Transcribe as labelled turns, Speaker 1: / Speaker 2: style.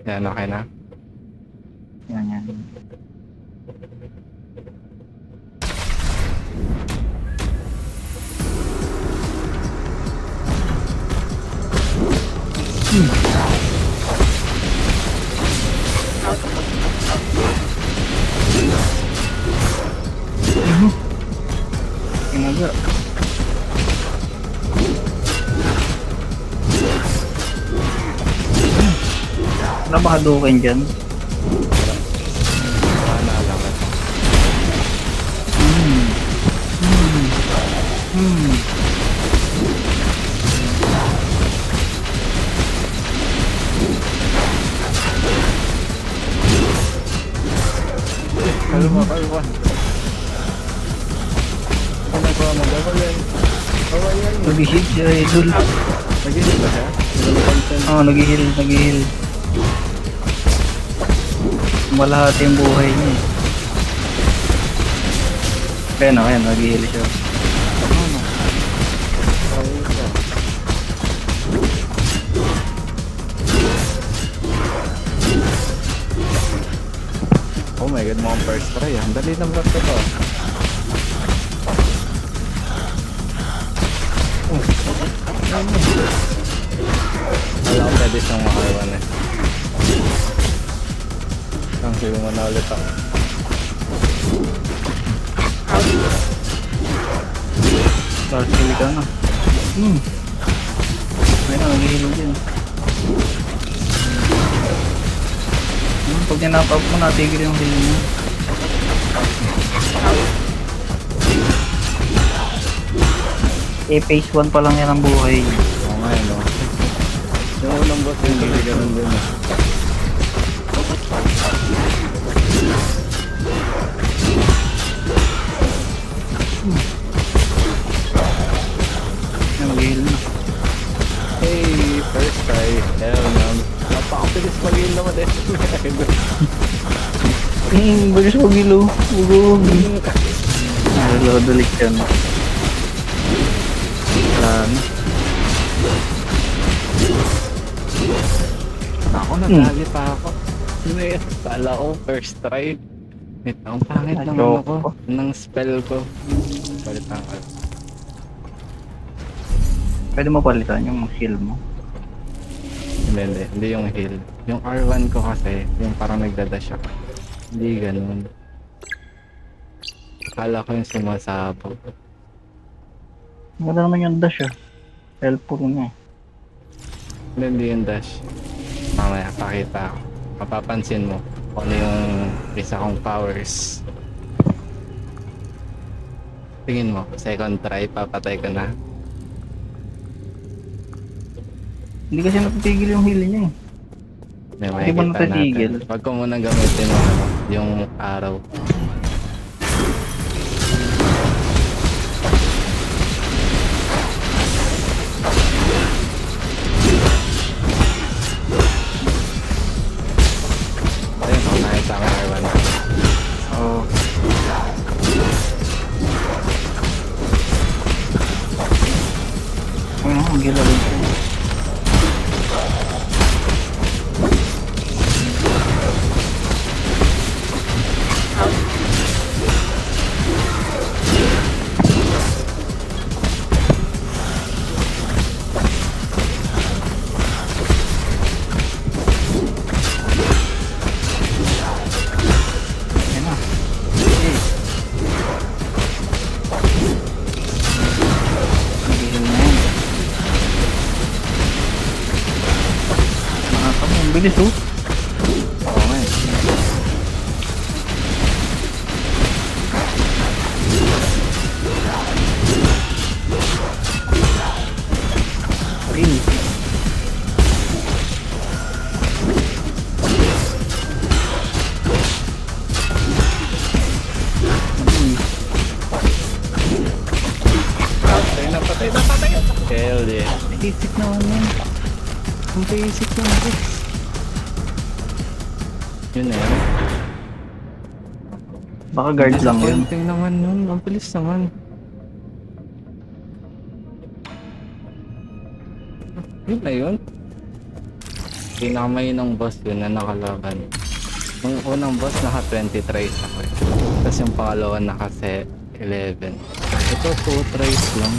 Speaker 1: Yan, okay na.
Speaker 2: Yan, yan. Inaga. Wala ba hadukin dyan?
Speaker 1: Sana lang ito.
Speaker 2: Hmm. Hmm. Hmm.
Speaker 1: Kalma, kalma. Ginagawa mo, gawin yan. Gawin yan.
Speaker 2: Nag-heal siya, idol.
Speaker 1: Nag-heal ba siya? Nag-content.
Speaker 2: Oo, nag-heal, nag-heal. Malahati yung buhay niya eh. Kaya na, nag-heal siya.
Speaker 1: Oh my god, mga first try. Ang dali ng rap ko to. Wala ko pwede siyang makaiwan eh. Ang sila mo na ulit ako.
Speaker 2: Last kill ka na. Hmm. Ayun na, nag-heal din. Pag ninap-up mo, natigil yung heal mo. Phase 1 pa lang yan ang buhay.
Speaker 1: Oo nga yun, no? Yung unang boss yung hindi ganun din eh.
Speaker 2: Nag-heal na.
Speaker 1: Hey, first try. Hell no. Napakabilis mag-heal naman eh.
Speaker 2: Bagus mo gilo. Bugog. Reload ulit yan. Wala na.
Speaker 1: Ako, nadali pa ako. Ano yun? Kala ko, first try. Wait, ang pangit naman
Speaker 2: Joke
Speaker 1: ako
Speaker 2: ko.
Speaker 1: ng spell ko. Palitan ko.
Speaker 2: Pwede mo palitan yung heal mo.
Speaker 1: Hindi yung heal. Yung R1 ko kasi, yung parang nagdadash ako. Hindi ganun. Akala ko yung sumasabog.
Speaker 2: Wala naman yung dash ah. Helpful nga eh.
Speaker 1: Hindi yung dash. Mamaya, pakita ako. Mapapansin mo kung ano yung isa kong powers. Tingin mo, second try, papatay ko na.
Speaker 2: Hindi kasi natitigil yung heal niya eh.
Speaker 1: May
Speaker 2: Hindi mo
Speaker 1: makikita
Speaker 2: natatigil.
Speaker 1: natin. Wag ko muna gamitin yung, yung araw. Ayun, kung nakita ko R1.
Speaker 2: Oo. Ano, ang gila rin siya. Yan na. Nag-heal na yan. Nakakamo, ang bilis oh.
Speaker 1: Oo nga eh.
Speaker 2: Heal.
Speaker 1: Patay na, patay na, patay na! Hell yeah.
Speaker 2: Basic naman yan.
Speaker 1: Ang basic yung boss. Yun na yun.
Speaker 2: Baka guard lang yun.
Speaker 1: Disappointing naman yun. Ang bilis naman. Yun na yun. Pinakamainong boss yun na nakalaban. Yung unang boss naka 20 tries ako eh. Tapos yung pangalawa naka 11. Ito 2 tries lang.